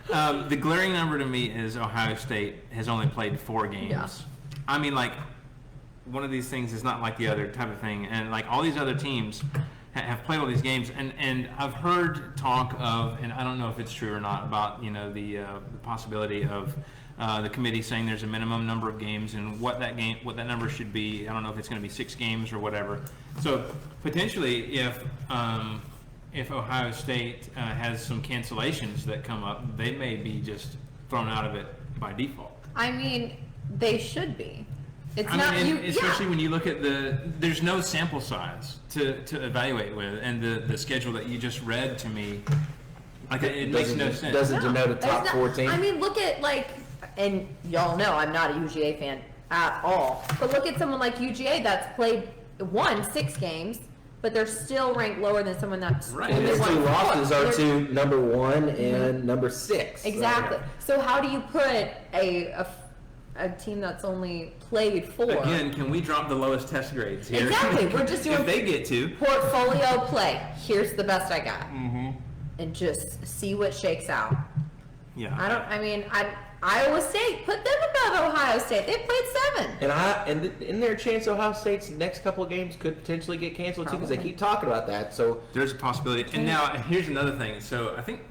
The glaring number to me is Ohio State has only played 4 games. Yeah. I mean, like, one of these things is not like the other type of thing. And, like, all these other teams have played all these games. And I've heard talk of, and I don't know if it's true or not, about, the possibility of the committee saying there's a minimum number of games and what that number should be. I don't know if it's going to be 6 games or whatever. So, potentially, if Ohio State has some cancellations that come up, they may be just thrown out of it by default. I mean, they should be. Especially when you look at there's no sample size to evaluate with, and the schedule that you just read to me, like it makes no sense. Doesn't denote a top 4 team. I mean, look at and y'all know I'm not a UGA fan at all, but look at someone like UGA that's won 6 games. But they're still ranked lower than someone that's right. And their 2 losses are to number 1 and number 6. Exactly. So how do you put a team that's only played 4? Again, can we drop the lowest test grades here? Exactly. We're just doing if they get to portfolio play. Here's the best I got, and just see what shakes out. Yeah. Iowa State, put them above Ohio State. They played 7. And in their chance, Ohio State's next couple of games could potentially get canceled too, because they keep talking about that. So there's a possibility. And now here's another thing. So I think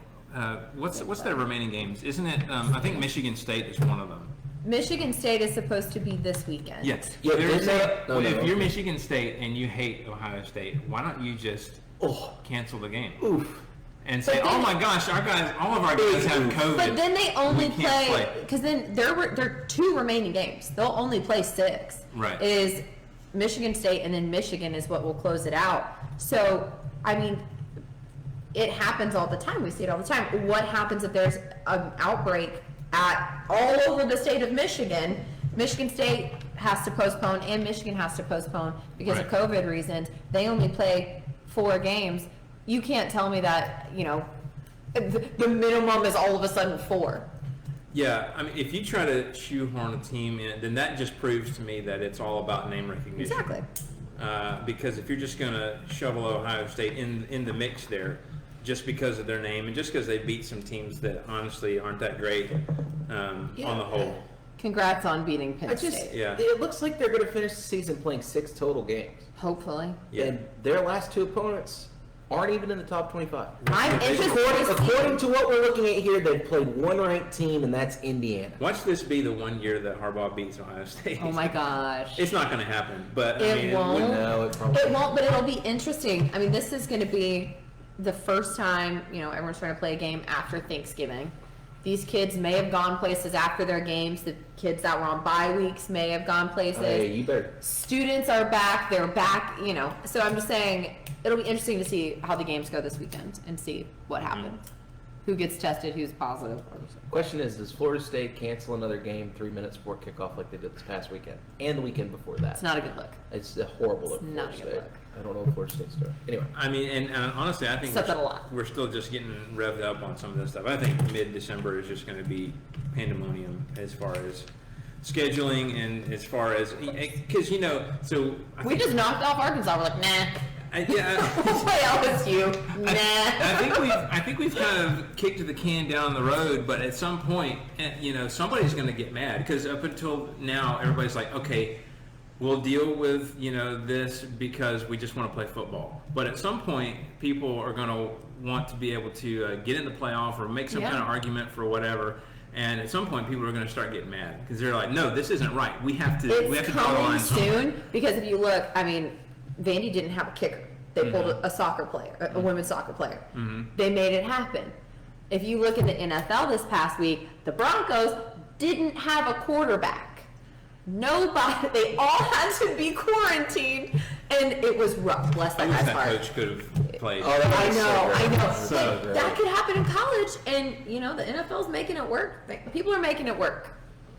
what's their remaining games? Isn't it? I think Michigan State is one of them. Michigan State is supposed to be this weekend. Yes. Yeah, if you're Michigan State and you hate Ohio State, why don't you just cancel the game? Oof. And say, oh my gosh, all of our guys have COVID. But then they only play, because then there are 2 remaining games. They'll only play 6. Right. Is Michigan State, and then Michigan is what will close it out. So, I mean, it happens all the time. We see it all the time. What happens if there's an outbreak all over the state of Michigan? Michigan State has to postpone, and Michigan has to postpone because of COVID reasons. They only play 4 games. You can't tell me that, the minimum is all of a sudden 4. Yeah, I mean, if you try to shoehorn a team in, then that just proves to me that it's all about name recognition. Exactly. Because if you're just going to shovel Ohio State in the mix there, just because of their name and just because they beat some teams that honestly aren't that great on the whole. Congrats on beating Penn State. Yeah. It looks like they're going to finish the season playing 6 total games. Hopefully. Yeah. And their last 2 opponents aren't even in the top 25. I'm interested. According to what we're looking at here, they've played 1 ranked team, and that's Indiana. Watch this be the one year that Harbaugh beats Ohio State. Oh my gosh. It's not going to happen, but it won't. It won't, but it'll be interesting. I mean, this is going to be the first time, everyone's trying to play a game after Thanksgiving. These kids may have gone places after their games. The kids that were on bye weeks may have gone places. Hey, you better. Students are back. They're back, So I'm just saying it'll be interesting to see how the games go this weekend and see what happens. Who gets tested, who's positive. Question is, does Florida State cancel another game 3 minutes before kickoff like they did this past weekend and the weekend before that? It's not a good look. It's a horrible look. It's not a good look. I don't know if Florida State's doing. Anyway. I mean, and honestly, I think we're still just getting revved up on some of this stuff. I think mid-December is just going to be pandemonium as far as scheduling and as far as because we just knocked off Arkansas. We're like, nah. We'll play LSU. Nah. I think we've kind of kicked the can down the road, but at some point, somebody's going to get mad because up until now, everybody's like, okay, we'll deal with this because we just want to play football. But at some point, people are going to want to be able to get in the playoff or make some kind of argument for whatever. And at some point, people are going to start getting mad because they're like, "No, this isn't right. We have to draw the line soon." Because if you look, I mean, Vandy didn't have a kicker. They pulled a soccer player, a women's soccer player. Mm-hmm. They made it happen. If you look at the NFL this past week, the Broncos didn't have a quarterback. Nobody. They all had to be quarantined, and it was rough. Bless that guy's heart. Coach could have played. I know. So that could happen in college, and the NFL's making it work. People are making it work.